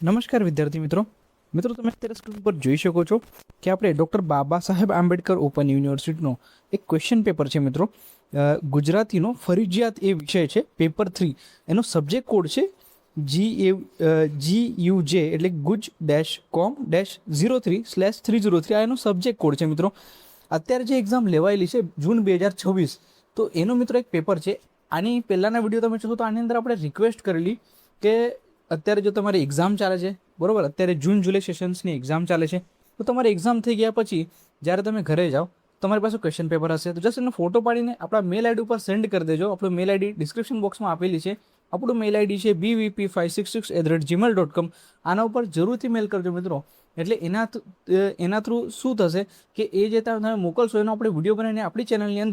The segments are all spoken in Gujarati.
નમસ્કાર વિદ્યાર્થી મિત્રો તમે અત્યારે સ્ક્રીન પર જોઈ શકો છો કે આપણે ડૉક્ટર બાબા સાહેબ આંબેડકર ઓપન યુનિવર્સિટીનો એક ક્વેશ્ચન પેપર છે મિત્રો ગુજરાતીનો ફરજિયાત એ વિષય છે પેપર 3 એનો સબ્જેક્ટ કોડ છે GUJ એટલે guj-com-03/303 આ એનો સબ્જેક્ટ કોડ છે મિત્રો। અત્યારે જે એક્ઝામ લેવાયેલી છે જૂન 2026 તો એનો મિત્રો એક પેપર છે। આની પહેલાંના વિડીયો તમે જોશો તો આની અંદર આપણે રિક્વેસ્ટ કરેલી કે અત્યારે જો તમારી એક્ઝામ ચાલે છે બરાબર, અત્યારે જૂન જુલાઈ સેશન્સની એક્ઝામ ચાલે છે તો તમારી એક્ઝામ થઈ ગયા પછી જ્યારે તમે ઘરે જાઓ તમારી પાસે ક્વેશ્ચન પેપર હશે તો જસ્ટ એનો ફોટો પાડીને આપણા મેલ આઈડી ઉપર સેન્ડ કરી દેજો। આપણું મેલ આઈડી ડિસ્ક્રિપ્શન બોક્સમાં આપેલી છે। આપણું મેલ આઈડી છે bvp566@gmail.com। આના ઉપર જરૂરથી મેલ કરજો મિત્રો, એટલે એના થ્રુ શું થશે કે એ જે તમે મોકલશો એનો આપણે વિડીયો બનાવીને આપણી ચેનલની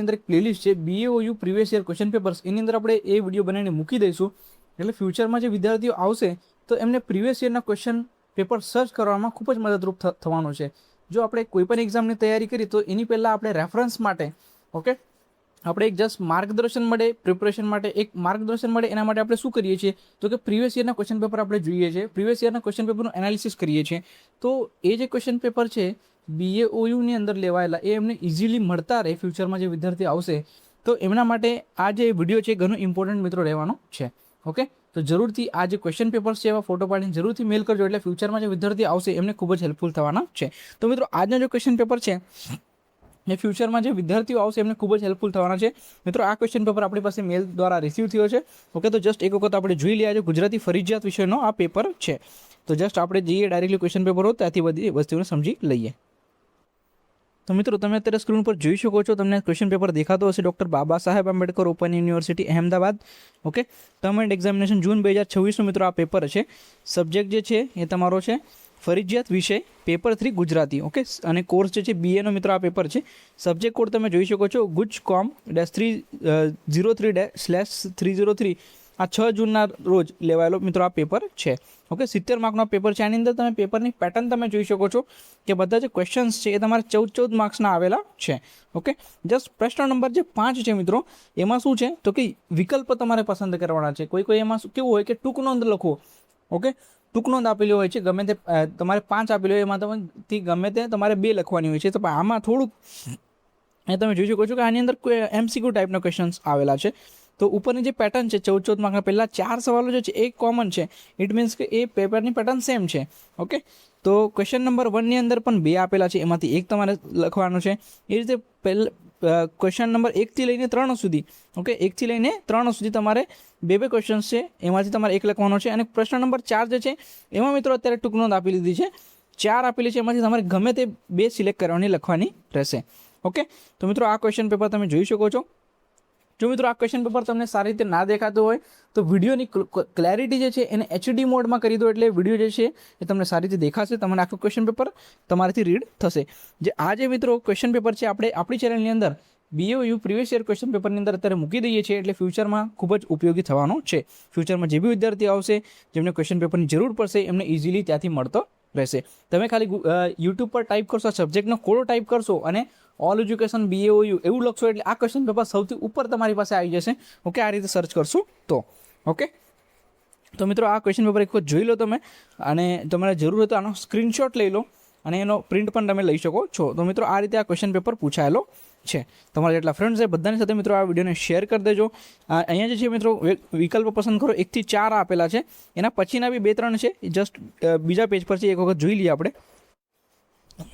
અંદર એક પ્લેલિસ્ટ છે BAOU previous year question papers, એની અંદર આપણે એ વિડીયો બનાવીને મૂકી દઈશું। એટલે ફ્યુચરમાં જે વિદ્યાર્થીઓ આવશે તો એમને પ્રીવિયસ યરના ક્વેશ્ચન પેપર સર્ચ કરવામાં ખૂબ જ મદદરૂપ થવાનું છે। જો આપણે કોઈ પણ એક્ઝામની તૈયારી કરી તો એની પહેલાં આપણે રેફરન્સ માટે ઓકે આપણે એક જસ્ટ માર્ગદર્શન મળે, પ્રિપરેશન માટે એક માર્ગદર્શન મળે એના માટે આપણે શું કરીએ છીએ તો કે પ્રીવિયસ યરના ક્વેશ્ચન પેપર આપણે જોઈએ છીએ, પ્રીવિયસ યરના ક્વેશ્ચન પેપરનું એનાલિસિસ કરીએ છીએ। તો એ જે ક્વેશ્ચન પેપર છે BAOUની અંદર લેવાયેલા એ એમને ઇઝીલી મળતા રહે ફ્યુચરમાં જે વિદ્યાર્થી આવશે તો એમના માટે આ જે વિડીયો છે ઘણું ઇમ્પોર્ટન્ટ મિત્રો રહેવાનો છે। ઓકે, તો જરૂરથી આ જે ક્વેશ્ચન પેપર્સ છે એવા ફોટો પાડીને જરૂરથી મેલ કરજો, એટલે ફ્યુચરમાં જે વિદ્યાર્થી આવશે એમને ખૂબ જ હેલ્પફુલ થવાના છે। તો મિત્રો આજનો જે ક્વેશ્ચન પેપર છે એ ફ્યુચરમાં જે વિદ્યાર્થીઓ આવશે એમને ખૂબ જ હેલ્પફુલ થવાના છે। મિત્રો આ ક્વેશ્ચન પેપર આપણી પાસે મેલ દ્વારા રિસીવ થયો છે। ઓકે, તો જસ્ટ એક વખત આપણે જોઈ લઈએ આજે ગુજરાતી ફરજિયાત વિષયનો આ પેપર છે। તો જસ્ટ આપણે જઈએ ડાયરેક્ટલી ક્વેશ્ચન પેપર હોય ત્યાંથી બધી વસ્તુઓને સમજી લઈએ। તો મિત્રો તમે અત્યારે સ્ક્રીન પર જોઈ શકો છો, તમને ક્વેશ્ચન પેપર દેખાતો હશે doctor Baba Saheb Ambedkar open university Ahmedabad. Okay, term end examination June 2026નું મિત્રો આ પેપર છે। સબ્જેક્ટ જે છે એ તમારો છે ફરજિયાત વિષય પેપર 3 ગુજરાતી। ઓકે, અને કોર્સ જે છે BAનો મિત્રો આ પેપર છે। સબ્જેક્ટ કોડ તમે જોઈ શકો છો guj-com-303/303 આ 6 જૂનના રોજ લેવાયેલો મિત્રો આ પેપર છે। ઓકે, 70 માર્કનો પેપર છે। આની અંદર તમે પેપરની પેટર્ન તમે જોઈ શકો છો કે બધા જે ક્વેશ્ચન્સ છે એ તમારે 14 માર્ક્સના આવેલા છે। ઓકે, જસ્ટ પ્રશ્ન નંબર જે 5 છે મિત્રો એમાં શું છે તો કે વિકલ્પ તમારે પસંદ કરવાના છે। કોઈ એમાં કેવું હોય કે ટૂંક નોંધ લખો। ઓકે, ટૂંક નોંધ આપેલી હોય છે, ગમે તે તમારે 5 આપેલી હોય એમાં તમારે ગમે તે તમારે 2 લખવાની હોય છે। તો આમાં થોડુંક એ તમે જોઈ શકો છો કે આની અંદર MCQ ટાઈપના ક્વેશ્ચન્સ આવેલા છે। તો ઉપરની જે પેટર્ન છે 14 માર્કના પહેલા 4 સવાલો જે છે એ કોમન છે, ઇટ મીન્સ કે એ પેપરની પેટર્ન સેમ છે। ઓકે, તો ક્વેશ્ચન નંબર 1ની અંદર પણ 2 આપેલા છે, એમાંથી એક તમારે લખવાનું છે। એ રીતે ક્વેશ્ચન નંબર 1થી લઈને 3 સુધી ઓકે 1થી લઈને 3 સુધી તમારે 2 ક્વેશ્ચન્સ છે, એમાંથી તમારે એક લખવાનો છે। અને પ્રશ્ન નંબર 4 જે છે એમાં મિત્રો અત્યારે ટૂંક નોંધ આપી દીધી છે, 4 આપેલી છે, એમાંથી તમારે ગમે તે 2 સિલેક્ટ કરવાની લખવાની રહેશે। ઓકે, તો મિત્રો આ ક્વેશ્ચન પેપર તમે જોઈ શકો છો। જો મિત્રો આ ક્વેશ્ચન પેપર તમને સારી રીતે ના દેખાતું હોય તો વિડીયોની ક્લેરિટી જે છે એને HD મોડમાં કરી દો, એટલે વિડીયો જે છે એ તમને સારી રીતે દેખાશે, તમને આખું ક્વેશ્ચન પેપર તમારાથી રીડ થશે। જે આ જે મિત્રો ક્વેશ્ચન પેપર છે આપણે આપણી ચેનલની અંદર BAOU પ્રીવિયસ યર ક્વેશ્ચન પેપરની અંદર અત્યારે મૂકી દઈએ છીએ, એટલે ફ્યુચરમાં ખૂબ જ ઉપયોગી થવાનો છે। ફ્યુચરમાં જે બી વિદ્યાર્થી આવશે જેમને ક્વેશ્ચન પેપરની જરૂર પડશે એમને ઇઝીલી ત્યાંથી મળતો રહેશે। તમે ખાલી યુટ્યુબ પર ટાઈપ કરશો, સબ્જેક્ટનો કોડ ટાઈપ કરશો અને ઓલ એજ્યુકેશન BAOU એવું લખશો એટલે આ ક્વેશ્ચન પેપર સૌથી ઉપર તમારી પાસે આવી જશે। ઓકે, આ રીતે સર્ચ કરશો તો ઓકે, તો મિત્રો આ ક્વેશ્ચન પેપર એક વખત જોઈ લો તમે, અને તમારે જરૂર હોય તો આનો સ્ક્રીનશોટ લઈ લો અને એનો પ્રિન્ટ પણ તમે લઈ શકો છો। તો મિત્રો આ રીતે આ ક્વેશ્ચન પેપર પૂછાયેલો છે। તમારા જેટલા ફ્રેન્ડ્સ છે બધાની સાથે મિત્રો આ વિડીયોને શેર કરી દેજો। અહીંયા જે છે મિત્રો વિકલ્પ પસંદ કરો, 1 થી 4 આપેલા છે, એના પછીના બી 2-3 છે, જસ્ટ બીજા પેજ પર છે, એક વખત જોઈ લઈએ આપણે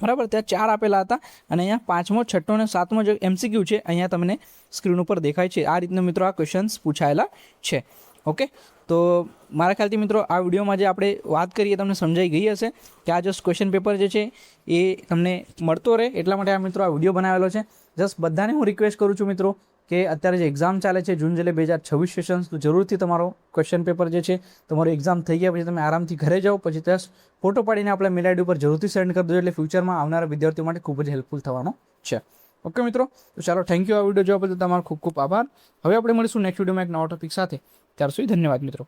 બરાબર। ત્યાં 4 આપેલા હતા અને અહીંયા 5મો 6ઠ્ઠો અને 7મો જે MCQ છે અહીંયા તમને સ્ક્રીન ઉપર દેખાય છે। આ રીતના મિત્રો આ ક્વેશ્ચન્સ પૂછાયેલા છે। ઓકે, તો મારા ખ્યાલથી મિત્રો આ વિડીયોમાં જે આપણે વાત કરીએ તમને સમજાઈ ગઈ હશે કે આ જસ્ટ ક્વેશ્ચન પેપર જે છે એ તમને મળતો રહે એટલા માટે આ મિત્રો આ વિડીયો બનાવેલો છે। જસ્ટ બધાને હું રિક્વેસ્ટ કરું છું મિત્રો કે અત્યારે જે એક્ઝામ ચાલે છે જૂન જુલાઈ 2026 સેશન્સ, તો જરૂરથી તમારો ક્વેશ્ચન પેપર જે છે તમારું એક્ઝામ થઈ ગયા પછી તમે આરામથી ઘરે જાઓ, પછી ત્યાં ફોટો પાડીને આપણે મેલ આઈડી ઉપર જરૂરથી સેન્ડ કરી દેજો, એટલે ફ્યુચરમાં આવનારા વિદ્યાર્થીઓ માટે ખૂબ જ હેલ્પફુલ થવાનો છે। ઓકે મિત્રો, તો ચાલો થેન્ક યુ આ વિડીયો જોવા બદલ તમારો ખૂબ ખૂબ આભાર। હવે આપણે મળીશું નેક્સ્ટ વિડીયોમાં એક નવા ટોપિક સાથે, ત્યાર સુધી ધન્યવાદ મિત્રો।